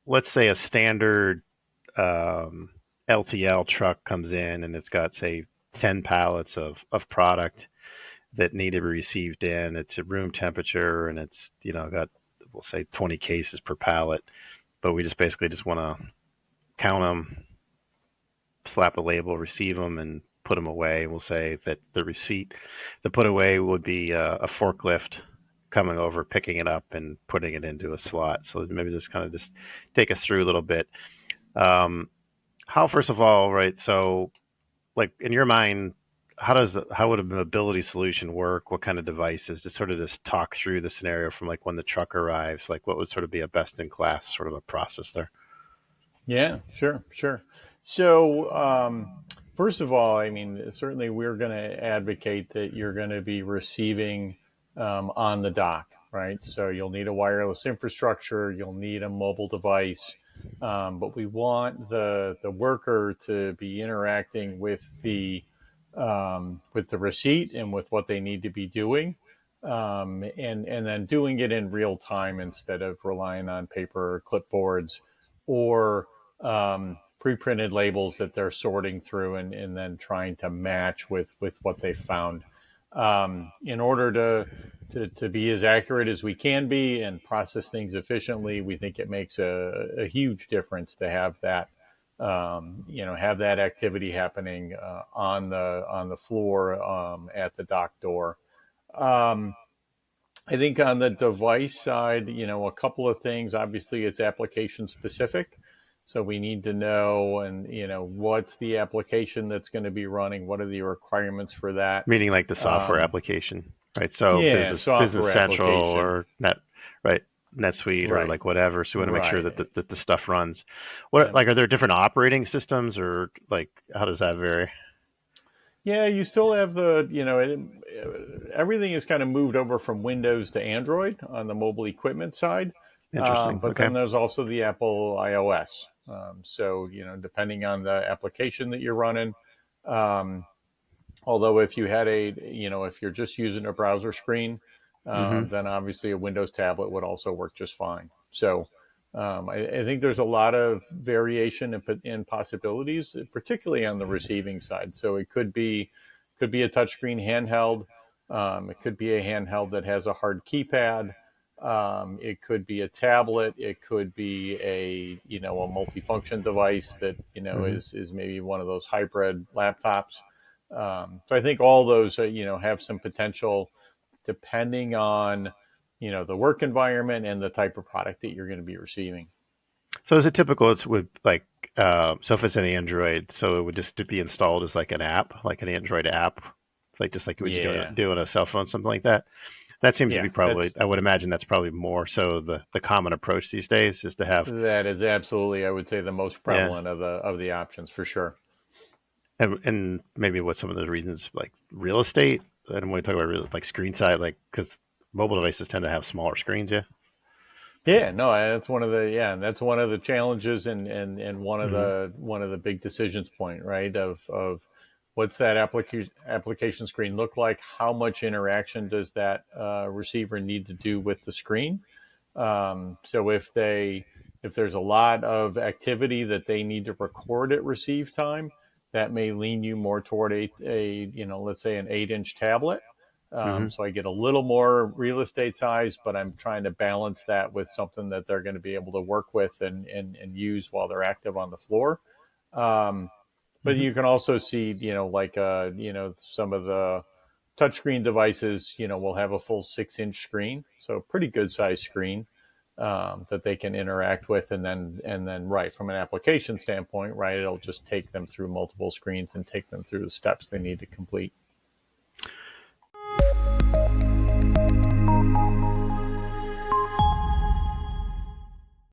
let's say a standard um, LTL truck comes in and it's got, say, 10 pallets of product that need to be received in. It's at room temperature and it's, got, we'll say 20 cases per pallet, but we just basically just want to count them, slap a label, receive them, and put them away. We'll say that the put away would be a forklift coming over, picking it up, and putting it into a slot. So maybe just kind of just take us through a little bit. Um, how, first of all, right? So, like in your mind, how would a mobility solution work? What kind of devices? Just sort of just talk through the scenario from like when the truck arrives. Like what would sort of be a best in class sort of a process there? Yeah, sure, sure. So, first of all, I mean, certainly we're going to advocate that you're going to be receiving on the dock, right? So you'll need a wireless infrastructure, you'll need a mobile device, but we want the worker to be interacting with the receipt and with what they need to be doing, and then doing it in real time instead of relying on paper or clipboards or pre-printed labels that they're sorting through and then trying to match with what they found. In order to be as accurate as we can be and process things efficiently, we think it makes a huge difference to have that have that activity happening on the floor at the dock door. Um, I think on the device side, a couple of things. Obviously, it's application specific. So we need to know, and what's the application that's going to be running? What are the requirements for that? Meaning like the software Um, application, right? So yeah, Business software Central application. or right, NetSuite or Right, like whatever. So we want to make sure that right. the stuff runs. What, Yep. like, are there different operating systems or like how does that vary? Yeah, you still have everything is kind of moved over from Windows to Android on the mobile equipment side. Interesting. But Okay. then there's also the Apple iOS. So, depending on the application that you're running, um, although if you had if you're just using a browser screen, Mm-hmm. then obviously a Windows tablet would also work just fine. So I think there's a lot of variation in possibilities, particularly on the receiving side. So it could be a touchscreen handheld. It could be a handheld that has a hard keypad. It could be a tablet. It could be a multifunction device that Mm-hmm. is maybe one of those hybrid laptops. So I think all those have some potential depending on the work environment and the type of product that you're going to be receiving. So is it typical? It's with like so if it's an Android, so it would just be installed as like an app, like an Android app, like just like what you Yeah, do on a cell phone, something like that. That seems to yeah, be probably. I would imagine that's probably more so the common approach these days is to have. that is absolutely, I would say, the most Yeah, prevalent of the options for sure. and maybe what some of the reasons like real estate. And when we talk about like screen size, like because mobile devices tend to have smaller screens. Yeah. Yeah, no, that's one of the challenges and Mm-hmm. one of the big decisions point, right? Of what's that application screen look like? How much interaction does that receiver need to do with the screen? So if there's a lot of activity that they need to record at receive time, that may lean you more toward let's say an 8-inch tablet. Mm-hmm. So I get a little more real estate size, but I'm trying to balance that with something that they're going to be able to work with and use while they're active on the floor. Um, but Mm-hmm. you can also see, some of the touchscreen devices, will have a full 6-inch screen, so pretty good size screen that they can interact with, and then right from an application standpoint, right, it'll just take them through multiple screens and take them through the steps they need to complete.